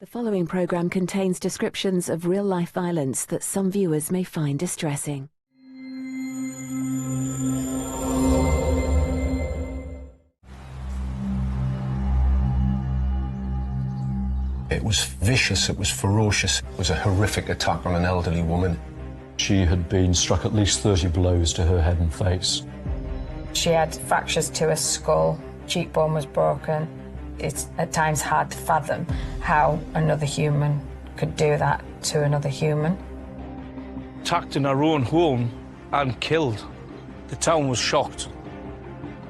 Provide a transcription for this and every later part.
The following programme contains descriptions of real-life violence that some viewers may find distressing. It was vicious, it was ferocious. It was a horrific attack on an elderly woman. She had been struck at least 30 blows to her head and face. She had fractures to her skull, cheekbone was broken. It's at times hard to fathom how another human could do that to another human. Attacked in her own home and killed. The town was shocked.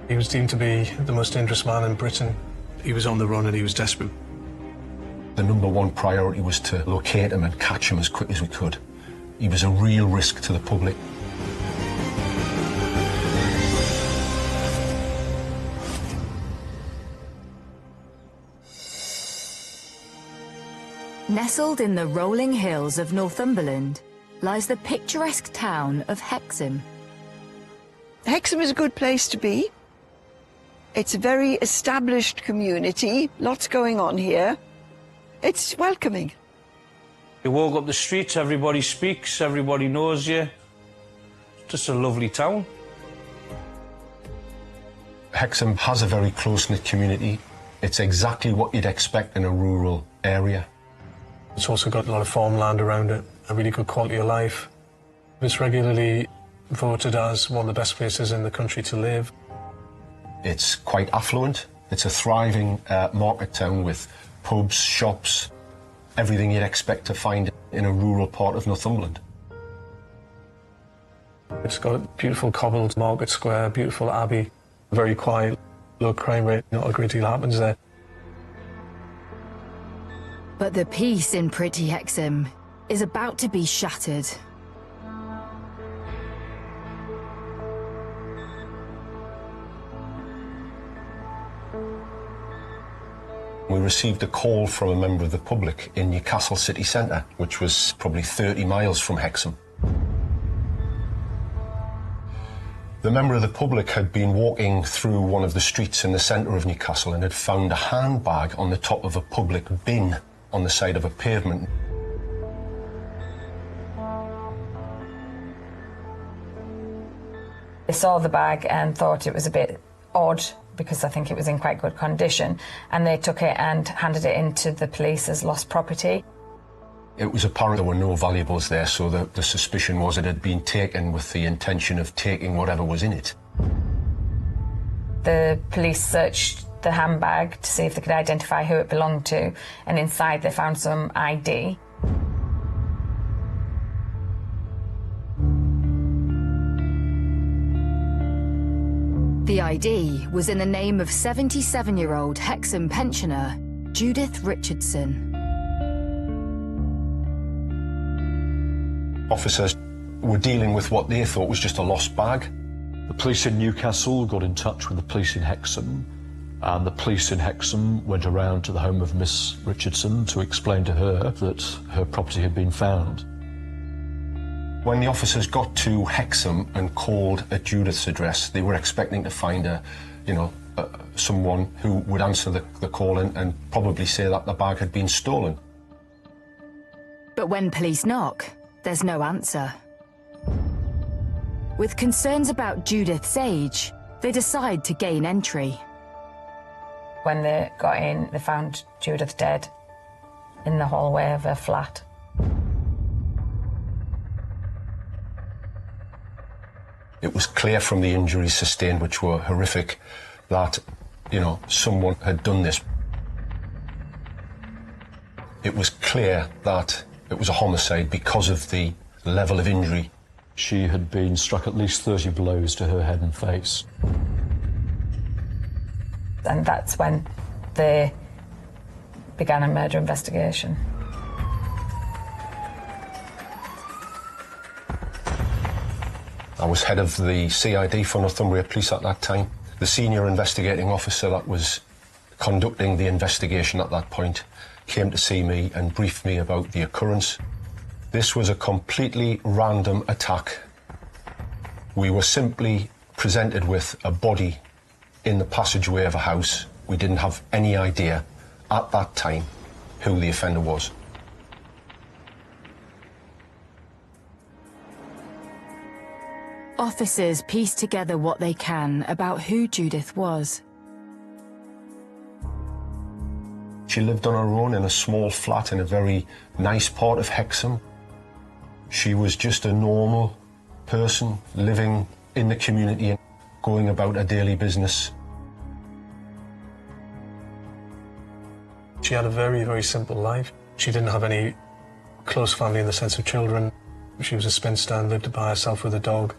He was deemed to be the most dangerous man in Britain. He was on the run and he was desperate. The number one priority was to locate him and catch him as quick as we could. He was a real risk to the public. Nestled in the rolling hills of Northumberland lies the picturesque town of Hexham. Hexham is a good place to be. It's a very established community, lots going on here. It's welcoming. You walk up the streets, everybody speaks, everybody knows you. It's just a lovely town. Hexham has a very close-knit community. It's exactly what you'd expect in a rural area. It's also got a lot of farmland around it, a really good quality of life. It's regularly voted as one of the best places in the country to live. It's quite affluent. It's a thriving market town with pubs, shops, everything you'd expect to find in a rural part of Northumberland. It's got a beautiful cobbled market square, beautiful abbey, very quiet, low crime rate, not a great deal happens there. But the peace in pretty Hexham is about to be shattered. We received a call from a member of the public in Newcastle city centre, which was probably 30 miles from Hexham. The member of the public had been walking through one of the streets in the centre of Newcastle and had found a handbag on the top of a public bin on the side of a pavement. They saw the bag and thought it was a bit odd because I think it was in quite good condition, and they took it and handed it into the police as lost property. It was apparent there were no valuables there, so the suspicion was it had been taken with the intention of taking whatever was in it. The police searched the handbag to see if they could identify who it belonged to, and inside they found some ID. The ID was in the name of 77-year-old Hexham pensioner Judith Richardson. Officers were dealing with what they thought was just a lost bag. The police in Newcastle got in touch with the police in Hexham, and the police in Hexham went around to the home of Miss Richardson to explain to her that her property had been found. When the officers got to Hexham and called at Judith's address, they were expecting to find someone who would answer the call and probably say that the bag had been stolen. But when police knock, there's no answer. With concerns about Judith's age, they decide to gain entry. When they got in, they found Judith dead in the hallway of her flat. It was clear from the injuries sustained, which were horrific, that, someone had done this. It was clear that it was a homicide because of the level of injury. She had been struck at least 30 blows to her head and face. And that's when they began a murder investigation. I was head of the CID for Northumbria Police at that time. The senior investigating officer that was conducting the investigation at that point came to see me and briefed me about the occurrence. This was a completely random attack. We were simply presented with a body in the passageway of a house. We didn't have any idea at that time who the offender was. Officers piece together what they can about who Judith was. She lived on her own in a small flat in a very nice part of Hexham. She was just a normal person living in the community and going about her daily business. She had a very, very simple life. She didn't have any close family in the sense of children. She was a spinster and lived by herself with a dog.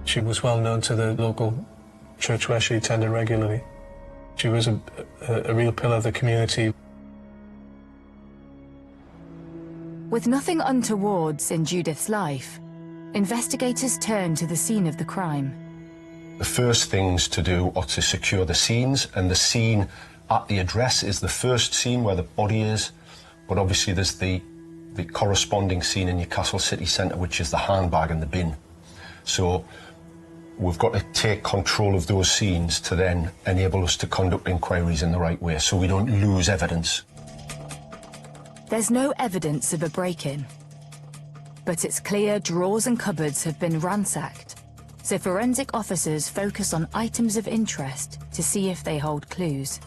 She was well known to the local church where she attended regularly. She was a real pillar of the community. With nothing untowards in Judith's life, investigators turn to the scene of the crime. The first things to do are to secure the scenes, and the scene at the address is the first scene where the body is, but obviously there's the corresponding scene in Newcastle city centre, which is the handbag and the bin. So we've got to take control of those scenes to then enable us to conduct inquiries in the right way, so we don't lose evidence. There's no evidence of a break-in, but it's clear drawers and cupboards have been ransacked, so forensic officers focus on items of interest to see if they hold clues.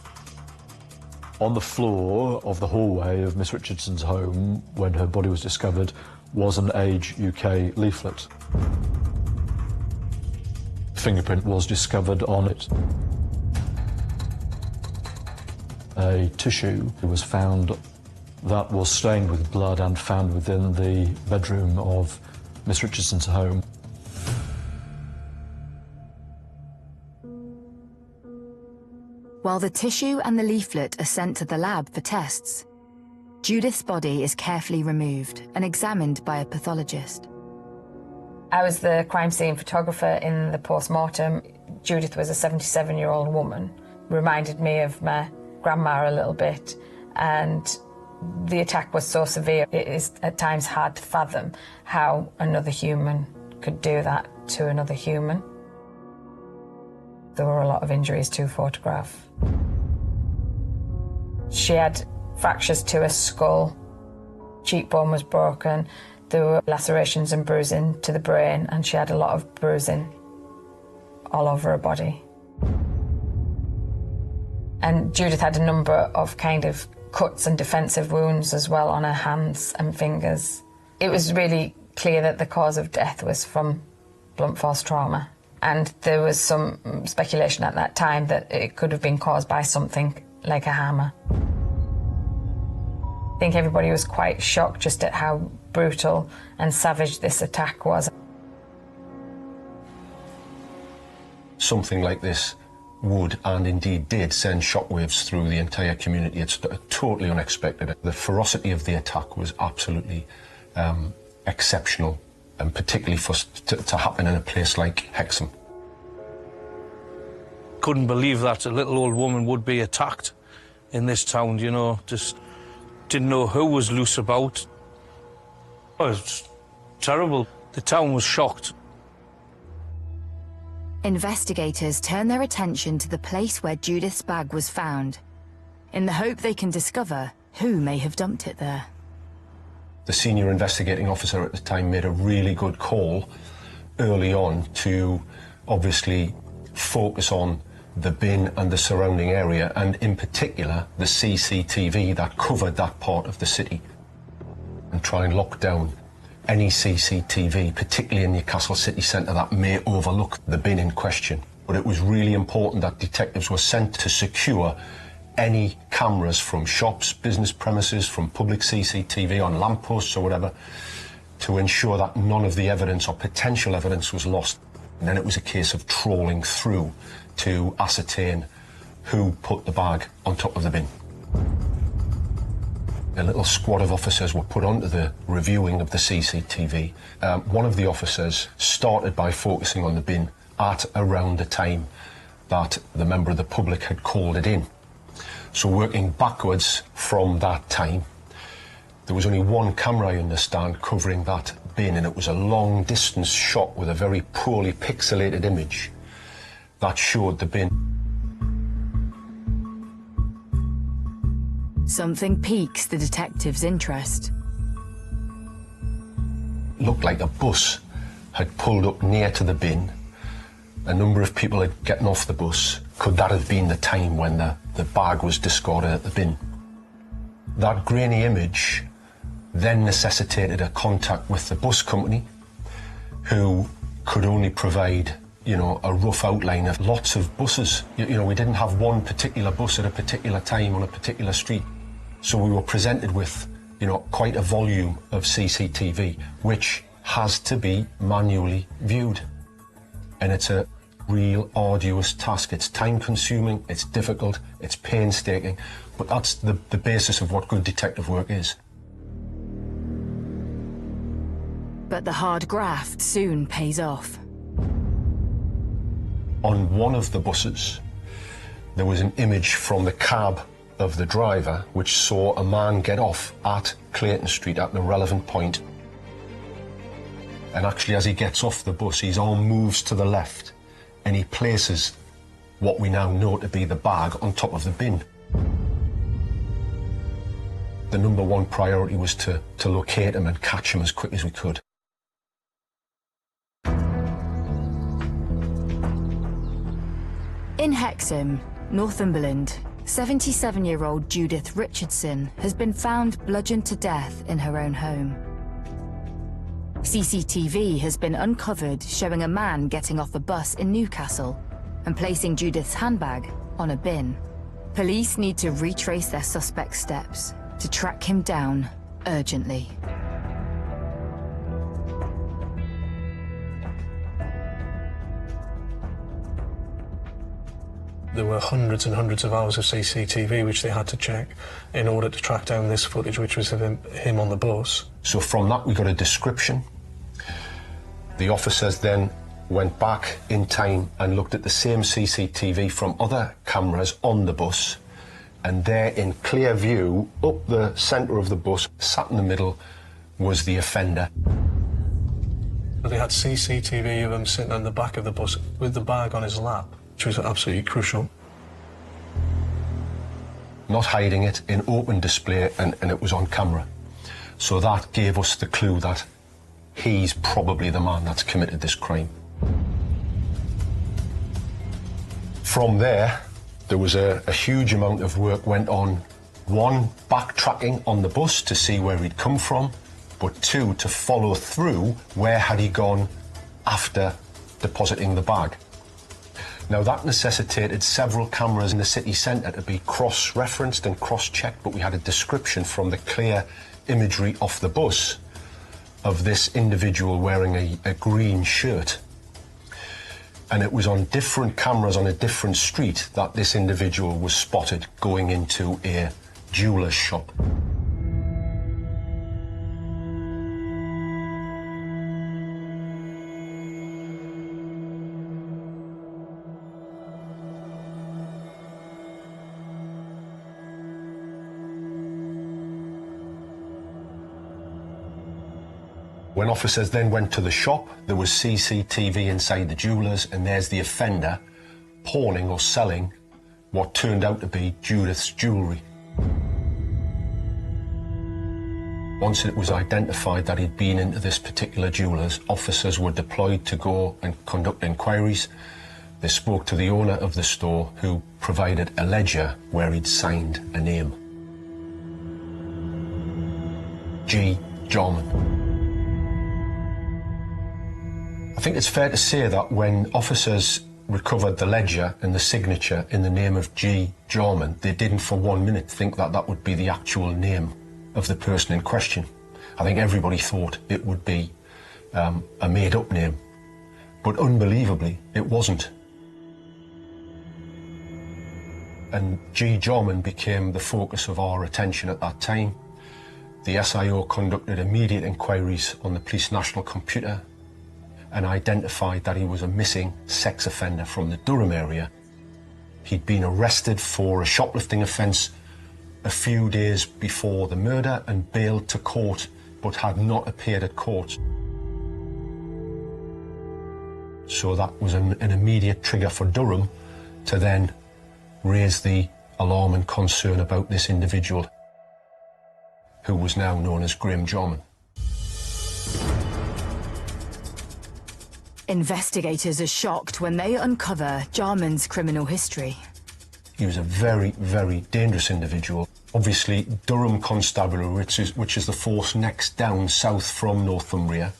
On the floor of the hallway of Miss Richardson's home, when her body was discovered, was an Age UK leaflet. Fingerprint was discovered on it. A tissue was found that was stained with blood and found within the bedroom of Miss Richardson's home. While the tissue and the leaflet are sent to the lab for tests, Judith's body is carefully removed and examined by a pathologist. I was the crime scene photographer in the post-mortem. Judith was a 77-year-old woman. Reminded me of my grandma a little bit, and the attack was so severe it is at times hard to fathom how another human could do that to another human. There were a lot of injuries to photograph. She had fractures to her skull, cheekbone was broken, there were lacerations and bruising to the brain, and she had a lot of bruising all over her body. And Judith had a number of kind of cuts and defensive wounds as well on her hands and fingers. It was really clear that the cause of death was from blunt force trauma. And there was some speculation at that time that it could have been caused by something like a hammer. I think everybody was quite shocked just at how brutal and savage this attack was. Something like this would, and indeed did, send shockwaves through the entire community. It's totally unexpected. The ferocity of the attack was absolutely exceptional, and particularly to happen in a place like Hexham. Couldn't believe that a little old woman would be attacked in this town, you know, just didn't know who was loose about. Oh, it was terrible. The town was shocked. Investigators turn their attention to the place where Judith's bag was found, in the hope they can discover who may have dumped it there. The senior investigating officer at the time made a really good call early on to obviously focus on the bin and the surrounding area, and in particular the CCTV that covered that part of the city, and try and lock down any CCTV, particularly in Newcastle city centre, that may overlook the bin in question. But it was really important that detectives were sent to secure any cameras from shops, business premises, from public CCTV on lampposts or whatever, to ensure that none of the evidence or potential evidence was lost. And then it was a case of trawling through to ascertain who put the bag on top of the bin. A little squad of officers were put onto the reviewing of the CCTV. One of the officers started by focusing on the bin at around the time that the member of the public had called it in. So working backwards from that time, there was only one camera, I understand, covering that bin, and it was a long distance shot with a very poorly pixelated image that showed the bin. Something piques the detective's interest. Looked like a bus had pulled up near to the bin. A number of people had gotten off the bus. Could that have been the time when the bag was discarded at the bin? That grainy image then necessitated a contact with the bus company, who could only provide, you know, a rough outline of lots of buses. You know, we didn't have one particular bus at a particular time on a particular street. So we were presented with, you know, quite a volume of CCTV, which has to be manually viewed. And it's a real arduous task. It's time-consuming, it's difficult, it's painstaking, but that's the basis of what good detective work is. But the hard graft soon pays off. On one of the buses, there was an image from the cab of the driver which saw a man get off at Clayton Street at the relevant point. And actually, as he gets off the bus, his arm moves to the left and he places what we now know to be the bag on top of the bin. The number one priority was to locate him and catch him as quick as we could. In Hexham, Northumberland, 77-year-old Judith Richardson has been found bludgeoned to death in her own home. CCTV has been uncovered showing a man getting off a bus in Newcastle and placing Judith's handbag on a bin. Police need to retrace their suspect's steps to track him down urgently. There were hundreds and hundreds of hours of CCTV which they had to check in order to track down this footage, which was of him on the bus. So from that we got a description. The officers then went back in time and looked at the same CCTV from other cameras on the bus, and there in clear view, up the centre of the bus, sat in the middle, was the offender. They had CCTV of him sitting on the back of the bus with the bag on his lap, which was absolutely crucial. Not hiding it, in open display, and it was on camera. So that gave us the clue that he's probably the man that's committed this crime. From there was a huge amount of work went on. One, backtracking on the bus to see where he'd come from, but two, to follow through where had he gone after depositing the bag. Now that necessitated several cameras in the city centre to be cross-referenced and cross-checked, but we had a description from the clear imagery off the bus of this individual wearing a green shirt. And it was on different cameras on a different street that this individual was spotted going into a jeweller's shop. When officers then went to the shop, there was CCTV inside the jewellers, and there's the offender pawning or selling what turned out to be Judith's jewellery. Once it was identified that he'd been into this particular jeweller's, officers were deployed to go and conduct inquiries. They spoke to the owner of the store, who provided a ledger where he'd signed a name. G. Jarman. I think it's fair to say that when officers recovered the ledger and the signature in the name of G. Jarman, they didn't for 1 minute think that that would be the actual name of the person in question. I think everybody thought it would be a made-up name, but unbelievably, it wasn't. And G. Jarman became the focus of our attention at that time. The SIO conducted immediate inquiries on the police national computer and identified that he was a missing sex offender from the Durham area. He'd been arrested for a shoplifting offence a few days before the murder and bailed to court, but had not appeared at court. So that was an immediate trigger for Durham to then raise the alarm and concern about this individual. who was now known as Graham Jarman. Investigators are shocked when they uncover Jarman's criminal history. He was a very, very dangerous individual. Obviously, Durham Constabulary, which is the force next down south from Northumbria,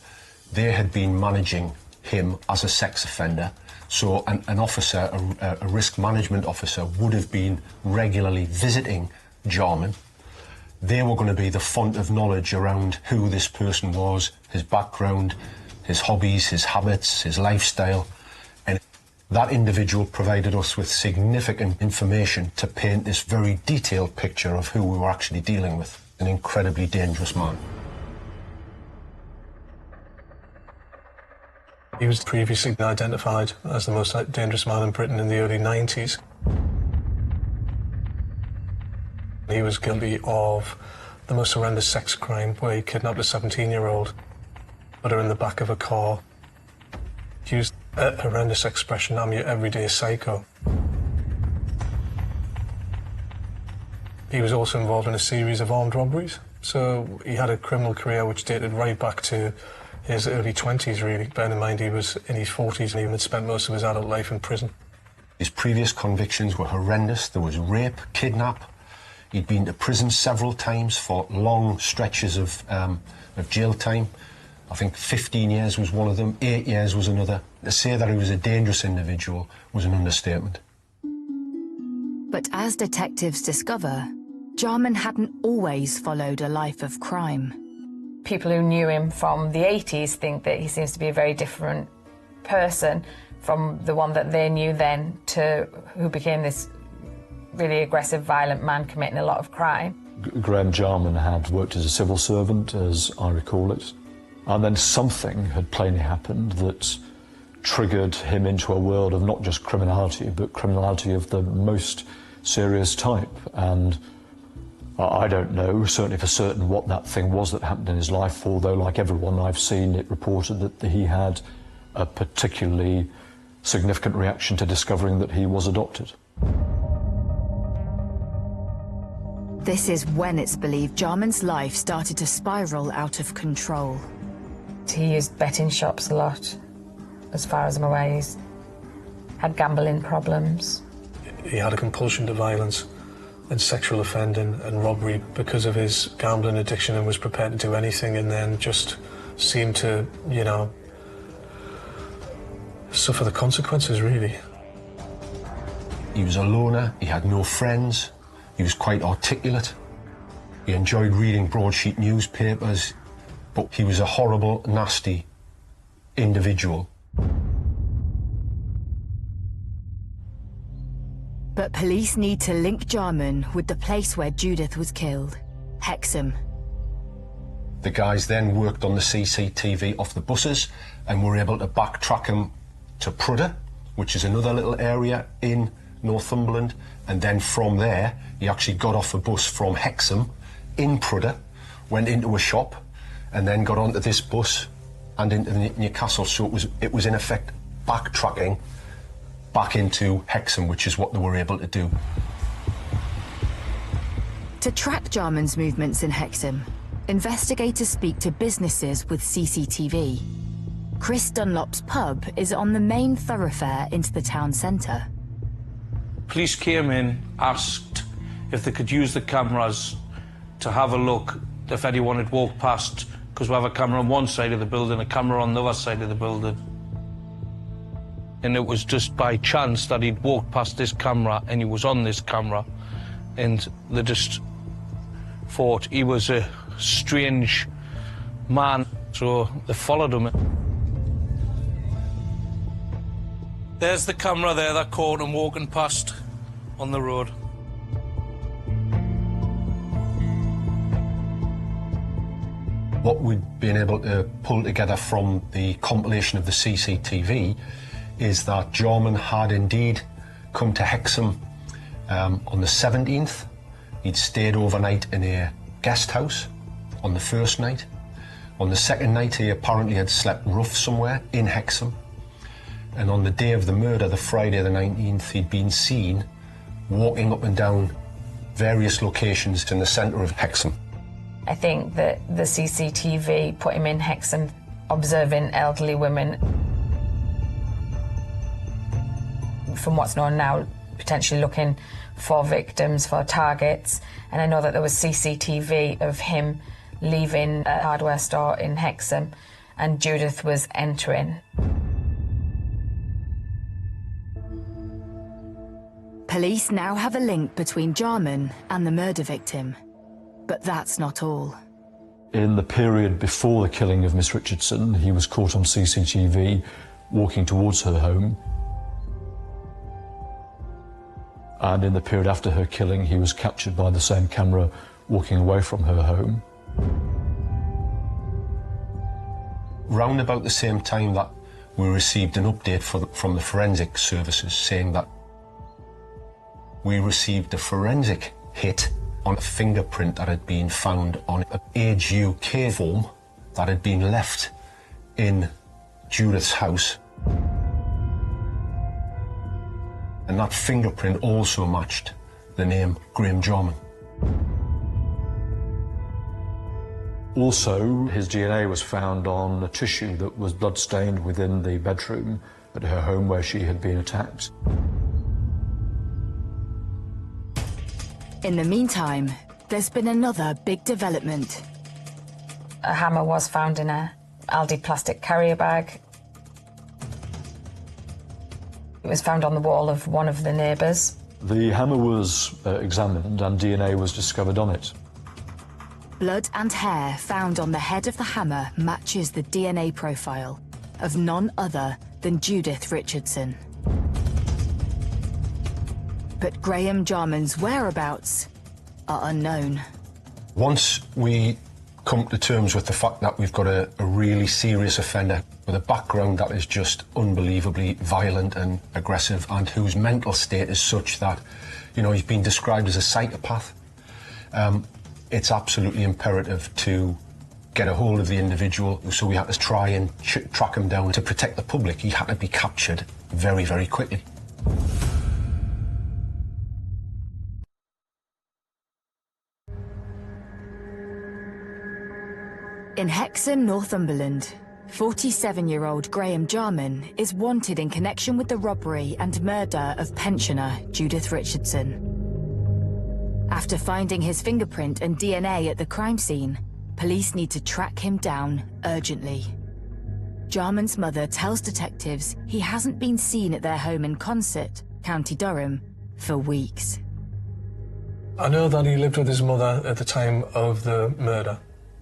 they had been managing him as a sex offender. So an officer, a risk management officer, would have been regularly visiting Jarman. They were going to be the font of knowledge around who this person was, his background, his hobbies, his habits, his lifestyle. And that individual provided us with significant information to paint this very detailed picture of who we were actually dealing with. An incredibly dangerous man. He was previously identified as the most dangerous man in Britain in the early 90s. He was guilty of the most horrendous sex crime, where he kidnapped a 17-year-old, put her in the back of a car, used a horrendous expression, "I'm your everyday psycho." He was also involved in a series of armed robberies, so he had a criminal career which dated right back to his early 20s, really. Bearing in mind he was in his 40s and even had spent most of his adult life in prison. His previous convictions were horrendous. There was rape, kidnap. He'd been to prison several times for long stretches of jail time. I think 15 years was one of them, 8 years was another. To say that he was a dangerous individual was an understatement. But as detectives discover, Jarman hadn't always followed a life of crime. People who knew him from the 80s think that he seems to be a very different person from the one that they knew then to who became this really aggressive, violent man committing a lot of crime. Graham Jarman had worked as a civil servant, as I recall it, and then something had plainly happened that triggered him into a world of not just criminality, but criminality of the most serious type. And I don't know, certainly for certain, what that thing was that happened in his life, although, like everyone I've seen, it reported that he had a particularly significant reaction to discovering that he was adopted. This is when it's believed Jarman's life started to spiral out of control. He used betting shops a lot. As far as I'm aware, he's had gambling problems. He had a compulsion to violence and sexual offending and robbery because of his gambling addiction, and was prepared to do anything, and then just seemed to, you know, suffer the consequences, really. He was a loner, he had no friends, he was quite articulate, he enjoyed reading broadsheet newspapers, but he was a horrible, nasty individual. But police need to link Jarman with the place where Judith was killed, Hexham. The guys then worked on the CCTV off the buses and were able to backtrack him to Prudder, which is another little area in Northumberland, and then from there he actually got off a bus from Hexham in Prudder, went into a shop, and then got onto this bus and into Newcastle. So it was in effect backtracking back into Hexham, which is what they were able to do. To track Jarman's movements in Hexham, investigators speak to businesses with CCTV. Chris Dunlop's pub is on the main thoroughfare into the town centre. Police came in, asked if they could use the cameras to have a look if anyone had walked past, because we have a camera on one side of the building, a camera on the other side of the building. And it was just by chance that he'd walked past this camera and he was on this camera, and they just thought he was a strange man, so they followed him. There's the camera there that caught him walking past on the road. What we've been able to pull together from the compilation of the CCTV is that Jarman had indeed come to Hexham on the 17th. He'd stayed overnight in a guest house on the first night. On the second night, he apparently had slept rough somewhere in Hexham. And on the day of the murder, the Friday the 19th, he'd been seen walking up and down various locations in the centre of Hexham. I think that the CCTV put him in Hexham observing elderly women. From what's known now, potentially looking for victims, for targets. And I know that there was CCTV of him leaving a hardware store in Hexham and Judith was entering. Police now have a link between Jarman and the murder victim. But that's not all. In the period before the killing of Miss Richardson, he was caught on CCTV walking towards her home. And in the period after her killing, he was captured by the same camera walking away from her home. Round about the same time that we received an update from the forensic services saying that we received a forensic hit on a fingerprint that had been found on an Age UK form that had been left in Judith's house. And that fingerprint also matched the name Graham Jarman. Also, his DNA was found on a tissue that was blood-stained within the bedroom at her home where she had been attacked. In the meantime, there's been another big development. A hammer was found in a Aldi plastic carrier bag. It was found on the wall of one of the neighbours. The hammer was examined and DNA was discovered on it. Blood and hair found on the head of the hammer matches the DNA profile of none other than Judith Richardson. But Graham Jarman's whereabouts are unknown. Once we come to terms with the fact that we've got a really serious offender with a background that is just unbelievably violent and aggressive and whose mental state is such that, you know, he's been described as a psychopath, it's absolutely imperative to get a hold of the individual. So we had to try and track him down. To protect the public, he had to be captured very, very quickly. In Hexham, Northumberland, 47-year-old Graham Jarman is wanted in connection with the robbery and murder of pensioner Judith Richardson. After finding his fingerprint and DNA at the crime scene, police need to track him down urgently. Jarman's mother tells detectives he hasn't been seen at their home in Consett, County Durham, for weeks. I know that he lived with his mother at the time of the murder.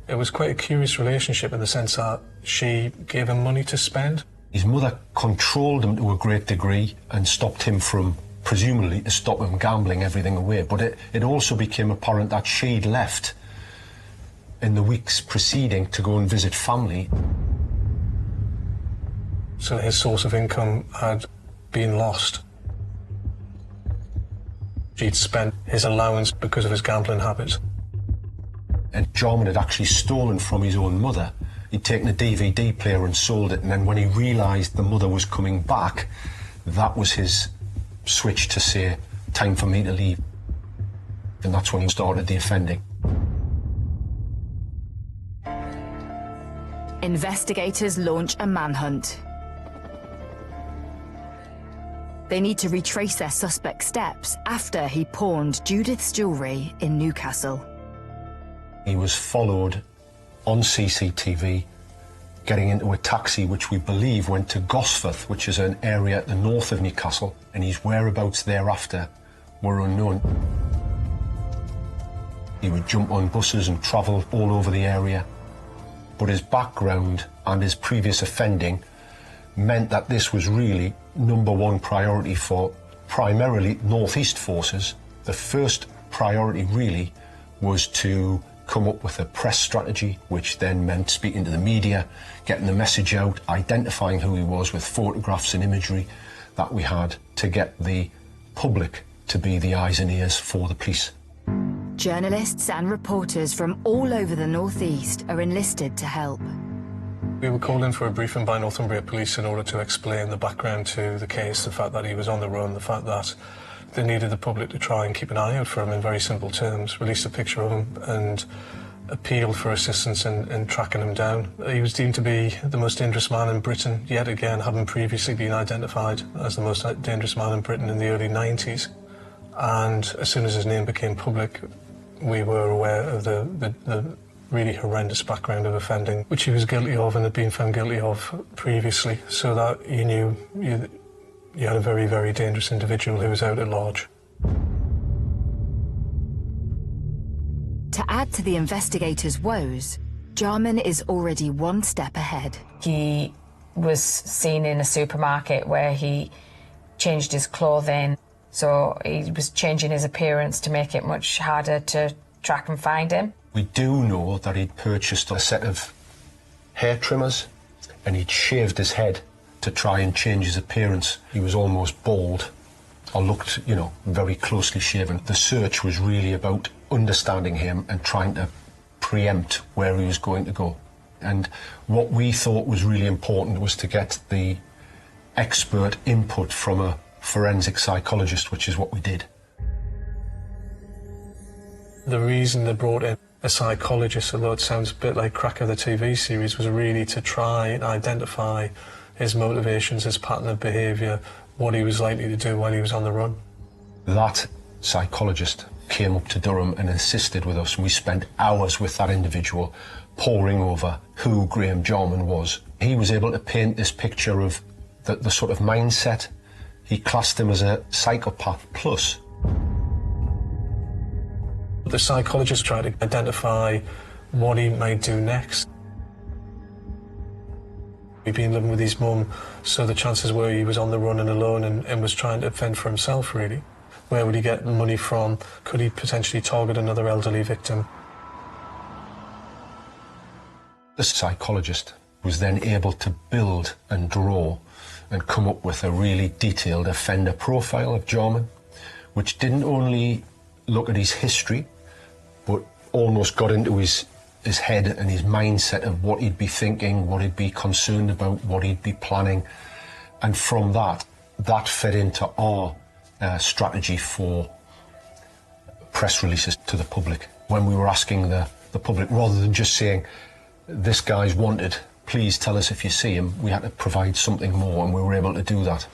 It was quite a curious relationship in the sense that she gave him money to spend. His mother controlled him to a great degree and stopped him from, presumably, to stop him gambling everything away. But it also became apparent that she'd left in the weeks preceding to go and visit family. So his source of income had been lost. She'd spent his allowance because of his gambling habits. And Jarman had actually stolen from his own mother. He'd taken a DVD player and sold it, and then when he realised the mother was coming back, that was his switch to say, time for me to leave. And that's when he started the offending. Investigators launch a manhunt. They need to retrace their suspect's steps after he pawned Judith's jewellery in Newcastle. He was followed on CCTV, getting into a taxi which we believe went to Gosforth, which is an area at the north of Newcastle, and his whereabouts thereafter were unknown. He would jump on buses and travel all over the area, but his background and his previous offending meant that this was really #1 priority for primarily northeast forces. The first priority really was to come up with a press strategy, which then meant speaking to the media, getting the message out, identifying who he was with photographs and imagery that we had to get the public to be the eyes and ears for the police. Journalists and reporters from all over the northeast are enlisted to help. We were called in for a briefing by Northumbria Police in order to explain the background to the case, the fact that he was on the run, the fact that they needed the public to try and keep an eye out for him in very simple terms, release a picture of him and appealed for assistance in tracking him down. He was deemed to be the most dangerous man in Britain, yet again having previously been identified as the most dangerous man in Britain in the early 90s. And as soon as his name became public, we were aware of the really horrendous background of offending, which he was guilty of and had been found guilty of previously, so that you knew you had a very, very dangerous individual who was out at large. To add to the investigators' woes, Jarman is already one step ahead. He was seen in a supermarket where he changed his clothing, so he was changing his appearance to make it much harder to track and find him. We do know that he'd purchased a set of hair trimmers and he'd shaved his head to try and change his appearance. He was almost bald, or looked, very closely shaven. The search was really about understanding him and trying to preempt where he was going to go. And what we thought was really important was to get the expert input from a forensic psychologist, which is what we did. The reason they brought in a psychologist, although it sounds a bit like Cracker the TV series, was really to try and identify his motivations, his pattern of behaviour, what he was likely to do while he was on the run. That psychologist came up to Durham and assisted with us, and we spent hours with that individual poring over who Graham Jarman was. He was able to paint this picture of the sort of mindset. He classed him as a psychopath plus. The psychologist tried to identify what he might do next. He'd been living with his mum, so the chances were he was on the run and alone and was trying to fend for himself, really. Where would he get money from? Could he potentially target another elderly victim? The psychologist was then able to build and draw and come up with a really detailed offender profile of Jarman, which didn't only look at his history, but almost got into his head and his mindset of what he'd be thinking, what he'd be concerned about, what he'd be planning. And from that fed into our strategy for press releases to the public. When we were asking the public, rather than just saying, this guy's wanted, please tell us if you see him, we had to provide something more, and we were able to do that.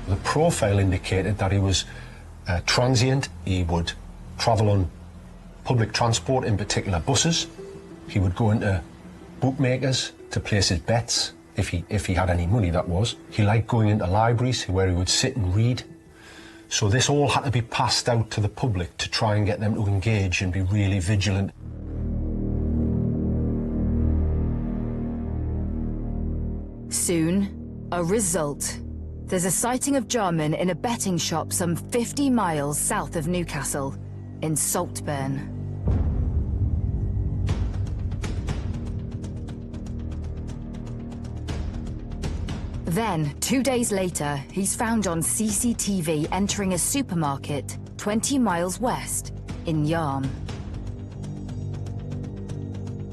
The profile indicated that he was transient. He would travel on public transport, in particular buses. He would go into bookmakers to place his bets, if he had any money, that was. He liked going into libraries where he would sit and read. So this all had to be passed out to the public to try and get them to engage and be really vigilant. Soon, a result. There's a sighting of Jarman in a betting shop some 50 miles south of Newcastle, in Saltburn. Then, 2 days later, he's found on CCTV entering a supermarket 20 miles west, in Yarm.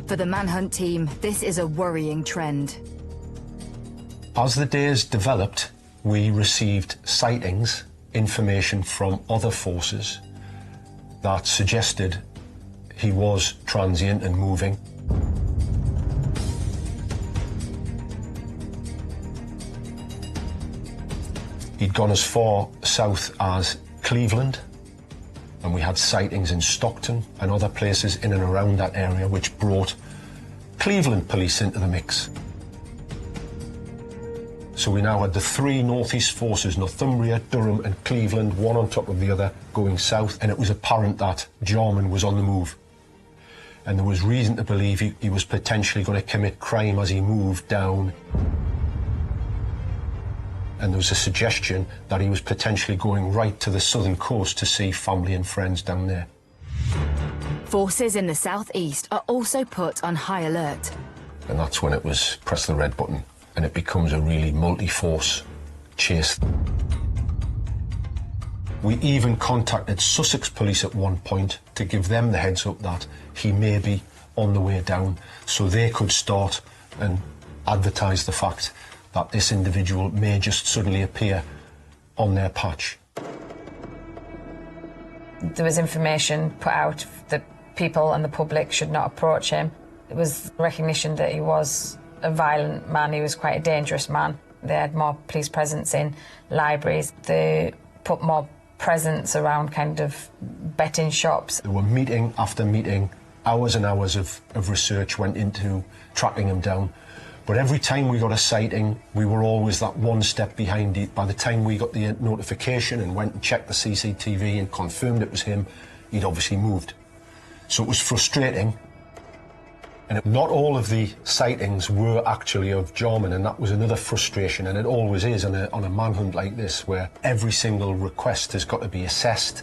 For the manhunt team, this is a worrying trend. As the days developed, we received sightings, information from other forces that suggested he was transient and moving. He'd gone as far south as Cleveland, and we had sightings in Stockton and other places in and around that area, which brought Cleveland police into the mix. So we now had the three northeast forces, Northumbria, Durham and Cleveland, one on top of the other, going south, and it was apparent that Jarman was on the move. And there was reason to believe he was potentially going to commit crime as he moved down. And there was a suggestion that he was potentially going right to the southern coast to see family and friends down there. Forces in the southeast are also put on high alert. And that's when it was press the red button, and it becomes a really multi-force chase. We even contacted Sussex police at one point to give them the heads up that he may be on the way down, so they could start and advertise the fact that this individual may just suddenly appear on their patch. There was information put out that people and the public should not approach him. It was recognition that he was a violent man, he was quite a dangerous man. They had more police presence in libraries, they put more presence around kind of betting shops. There were meeting after meeting, hours and hours of research went into tracking him down. But every time we got a sighting, we were always that one step behind it. By the time we got the notification and went and checked the CCTV and confirmed it was him, he'd obviously moved. So it was frustrating. And not all of the sightings were actually of Jarman, and that was another frustration, and it always is on a manhunt like this, where every single request has got to be assessed,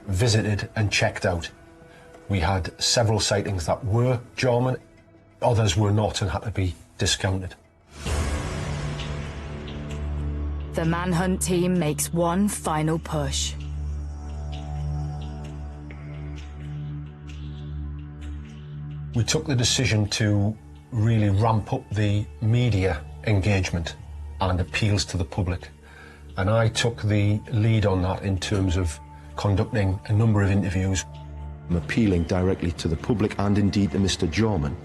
visited and checked out. We had several sightings that were Jarman, others were not and had to be discounted. The manhunt team makes one final push. We took the decision to really ramp up the media engagement and appeals to the public. And I took the lead on that in terms of conducting a number of interviews. I'm appealing directly to the public and indeed to Mr. Jarman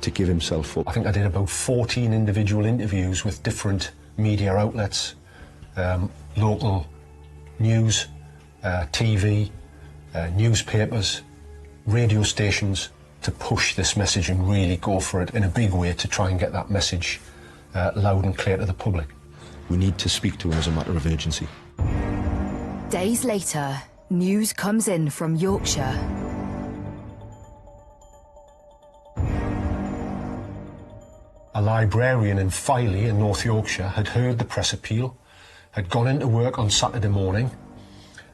to give himself up. I think I did about 14 individual interviews with different media outlets, local news, TV, newspapers, radio stations, to push this message and really go for it in a big way to try and get that message loud and clear to the public. We need to speak to him as a matter of urgency. Days later, news comes in from Yorkshire. A librarian in Filey in North Yorkshire had heard the press appeal, had gone into work on Saturday morning,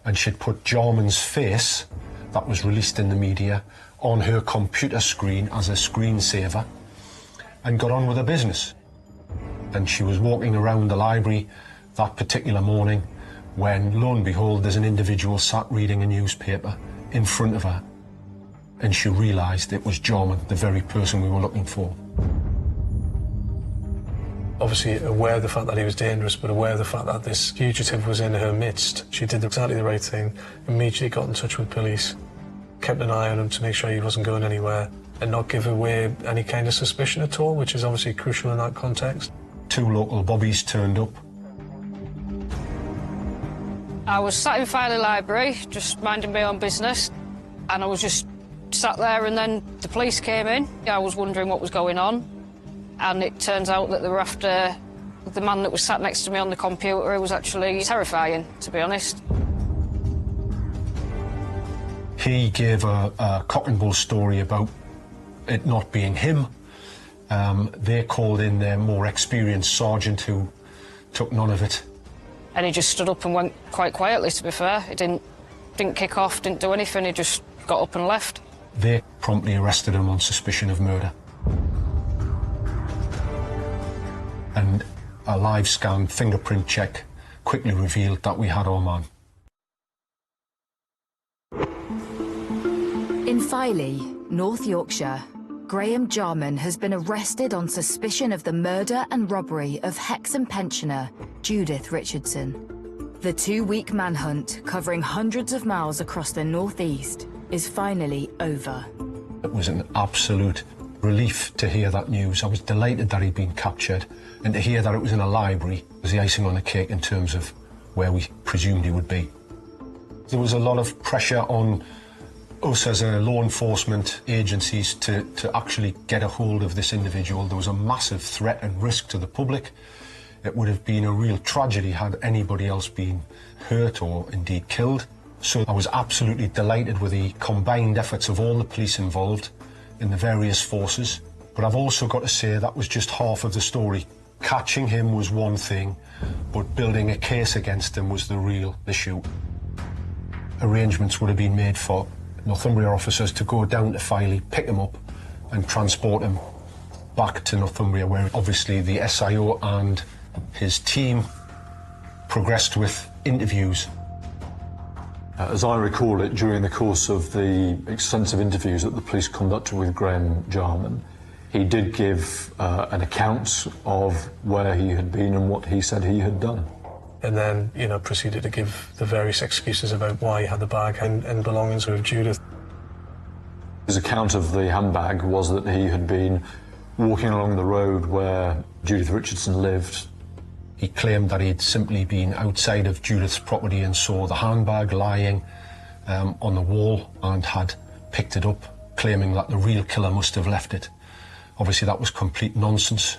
and she'd put Jarman's face, that was released in the media, on her computer screen as a screensaver, and got on with her business. And she was walking around the library that particular morning when, lo and behold, there's an individual sat reading a newspaper in front of her, and she realised it was Jarman, the very person we were looking for. Obviously aware of the fact that he was dangerous, but aware of the fact that this fugitive was in her midst, she did exactly the right thing, immediately got in touch with police, kept an eye on him to make sure he wasn't going anywhere, and not give away any kind of suspicion at all, which is obviously crucial in that context. 2 local bobbies turned up. I was sat in Filey Library, just minding my own business, and I was just sat there, and then the police came in. I was wondering what was going on, and it turns out that they were after the man that was sat next to me on the computer. It was actually terrifying, to be honest. He gave a cock and bull story about it not being him. They called in their more experienced sergeant who took none of it. And he just stood up and went quite quietly, to be fair. He didn't kick off, didn't do anything, he just got up and left. They promptly arrested him on suspicion of murder. And a live scan fingerprint check quickly revealed that we had our man. In Filey, North Yorkshire, Graham Jarman has been arrested on suspicion of the murder and robbery of Hexham pensioner Judith Richardson. The 2-week manhunt, covering hundreds of miles across the northeast, is finally over. It was an absolute relief to hear that news. I was delighted that he'd been captured, and to hear that it was in a library was the icing on the cake in terms of where we presumed he would be. There was a lot of pressure on us as a law enforcement agencies to actually get a hold of this individual. There was a massive threat and risk to the public. It would have been a real tragedy had anybody else been hurt or indeed killed. So I was absolutely delighted with the combined efforts of all the police involved in the various forces. But I've also got to say that was just half of the story. Catching him was one thing, but building a case against him was the real issue. Arrangements would have been made for Northumbria officers to go down to Filey, pick him up and transport him back to Northumbria, where obviously the SIO and his team progressed with interviews. As I recall it, during the course of the extensive interviews that the police conducted with Graham Jarman, he did give an account of where he had been and what he said he had done. And then, proceeded to give the various excuses about why he had the bag and belongings with Judith. His account of the handbag was that he had been walking along the road where Judith Richardson lived. He claimed that he'd simply been outside of Judith's property and saw the handbag lying on the wall and had picked it up, claiming that the real killer must have left it. Obviously, that was complete nonsense.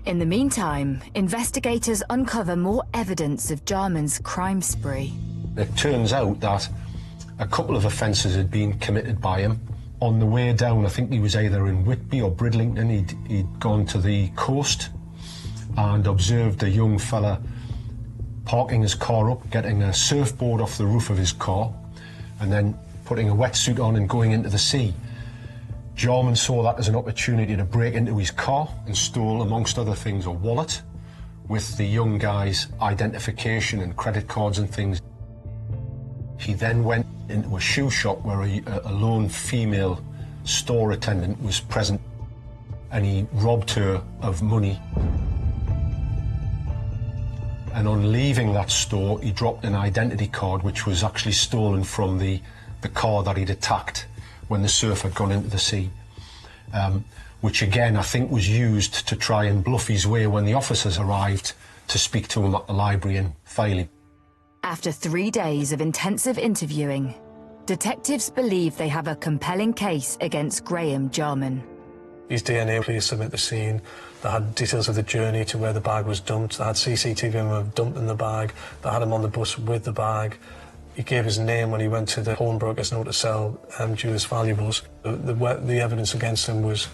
In the meantime, investigators uncover more evidence of Jarman's crime spree. It turns out that a couple of offences had been committed by him. On the way down, I think he was either in Whitby or Bridlington, he'd gone to the coast and observed a young fella parking his car up, getting a surfboard off the roof of his car, and then putting a wetsuit on and going into the sea. Jarman saw that as an opportunity to break into his car and stole, amongst other things, a wallet with the young guy's identification and credit cards and things. He then went into a shoe shop where a lone female store attendant was present, and he robbed her of money. And on leaving that store, he dropped an identity card which was actually stolen from the car that he'd attacked when the surf had gone into the sea, which again I think was used to try and bluff his way when the officers arrived to speak to him at the library in Filey. After 3 days of intensive interviewing, detectives believe they have a compelling case against Graham Jarman. His DNA police submit the scene. They had details of the journey to where the bag was dumped. They had CCTV of him dumping the bag. They had him on the bus with the bag. He gave his name when he went to the pawnbroker's note to sell Judith's valuables. The evidence against him was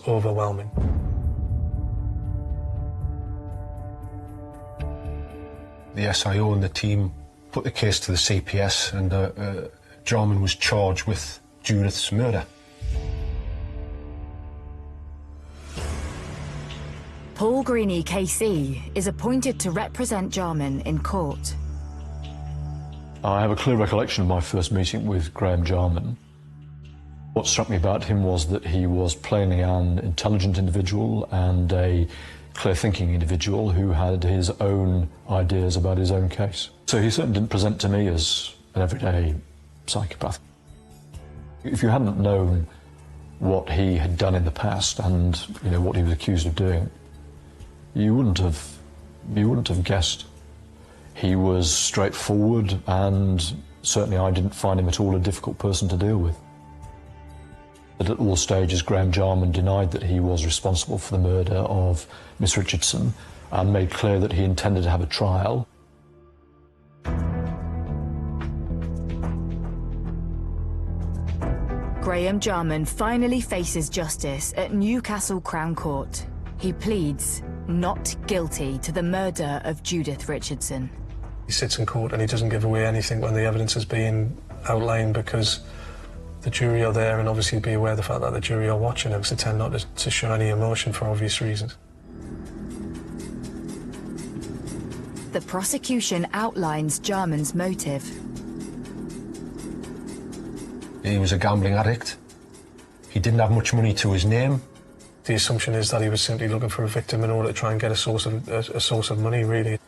overwhelming. The SIO and the team put the case to the CPS, and Jarman was charged with Judith's murder. Paul Greene KC is appointed to represent Jarman in court. I have a clear recollection of my first meeting with Graham Jarman. What struck me about him was that he was plainly an intelligent individual and a clear-thinking individual who had his own ideas about his own case. So he certainly didn't present to me as an everyday psychopath. If you hadn't known what he had done in the past and what he was accused of doing, you wouldn't have guessed. He was straightforward, and certainly I didn't find him at all a difficult person to deal with. But at all stages, Graham Jarman denied that he was responsible for the murder of Miss Richardson and made clear that he intended to have a trial. Graham Jarman finally faces justice at Newcastle Crown Court. He pleads not guilty to the murder of Judith Richardson. He sits in court and he doesn't give away anything when the evidence is being outlined, because the jury are there, and obviously be aware of the fact that the jury are watching him, because they tend not to show any emotion for obvious reasons. The prosecution outlines Jarman's motive. He was a gambling addict. He didn't have much money to his name. The assumption is that he was simply looking for a victim in order to try and get a source of money, really.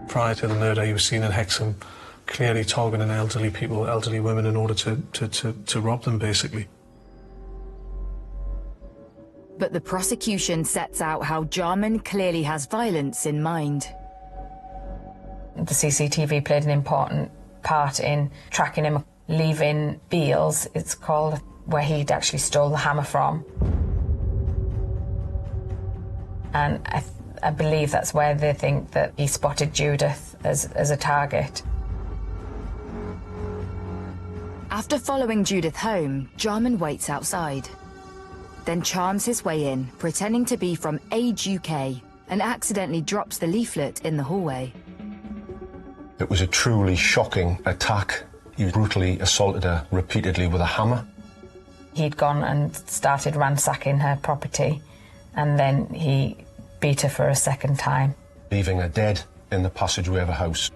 Prior to the murder, he was seen in Hexham, clearly targeting elderly people, elderly women, in order to rob them, basically. But the prosecution sets out how Jarman clearly has violence in mind. The CCTV played an important part in tracking him, leaving Beals, it's called, where he'd actually stole the hammer from. And I believe that's where they think that he spotted Judith as a target. After following Judith home, Jarman waits outside, then charms his way in, pretending to be from Age UK, and accidentally drops the leaflet in the hallway. It was a truly shocking attack. He brutally assaulted her repeatedly with a hammer. He'd gone and started ransacking her property, and then he beat her for a second time, leaving her dead in the passageway of a house.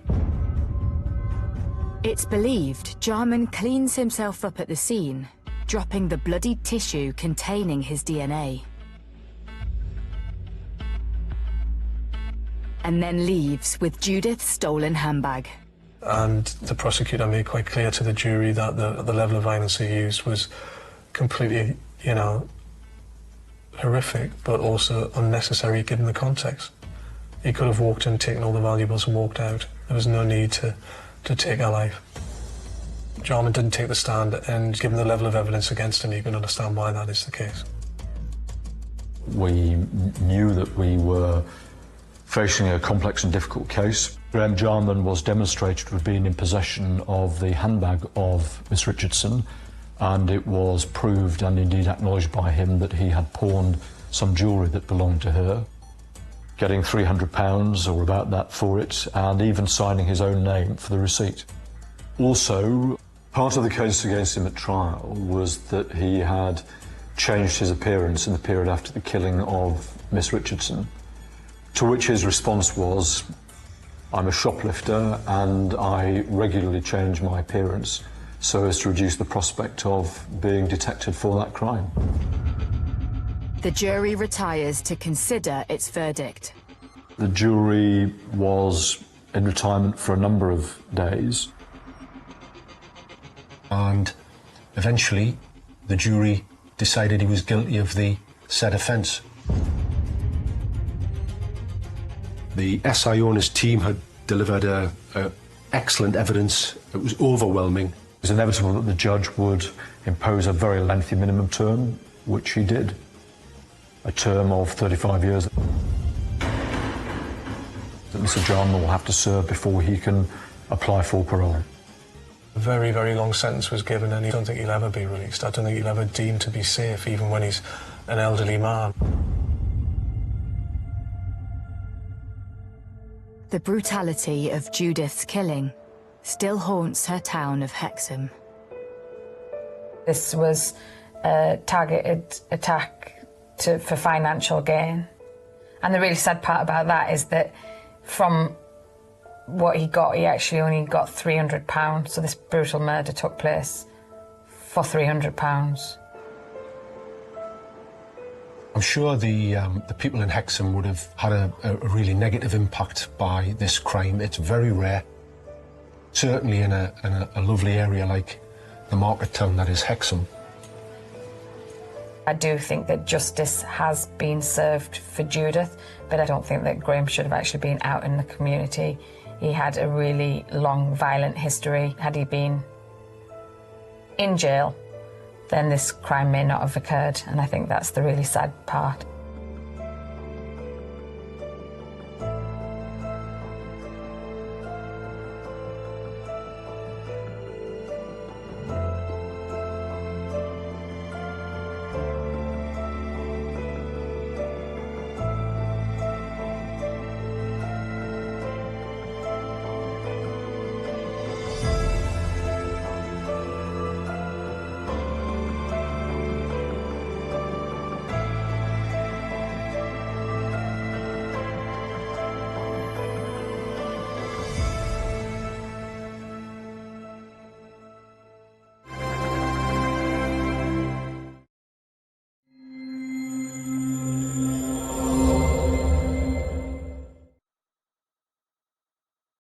It's believed Jarman cleans himself up at the scene, dropping the bloodied tissue containing his DNA. and then leaves with Judith's stolen handbag. And the prosecutor made quite clear to the jury that the level of violence he used was completely, you know, horrific, but also unnecessary given the context. He could have walked in, taken all the valuables and walked out. There was no need to take her life. Jarman didn't take the stand, and given the level of evidence against him, you can understand why that is the case. We knew that we were facing a complex and difficult case. Graham Jarman was demonstrated to have been in possession of the handbag of Miss Richardson, and it was proved and indeed acknowledged by him that he had pawned some jewellery that belonged to her, getting £300 or about that for it, and even signing his own name for the receipt. Also, part of the case against him at trial was that he had changed his appearance in the period after the killing of Miss Richardson, to which his response was, "I'm a shoplifter and I regularly change my appearance so as to reduce the prospect of being detected for that crime." The jury retires to consider its verdict. The jury was in retirement for a number of days. And eventually the jury decided he was guilty of the said offence. The SIO and his team had delivered excellent evidence. It was overwhelming. It was inevitable that the judge would impose a very lengthy minimum term, which he did. A term of 35 years that Mr. Jarman will have to serve before he can apply for parole. A very, very long sentence was given, and I don't think he'll ever be released. I don't think he'll ever deemed to be safe, even when he's an elderly man. The brutality of Judith's killing still haunts her town of Hexham. This was a targeted attack for financial gain. And the really sad part about that is that from what he got, he actually only got £300. So this brutal murder took place for £300. I'm sure the people in Hexham would have had a really negative impact by this crime. It's very rare, certainly in a lovely area like the market town that is Hexham. I do think that justice has been served for Judith, but I don't think that Graham should have actually been out in the community. He had a really long, violent history. Had he been in jail, then this crime may not have occurred, and I think that's the really sad part.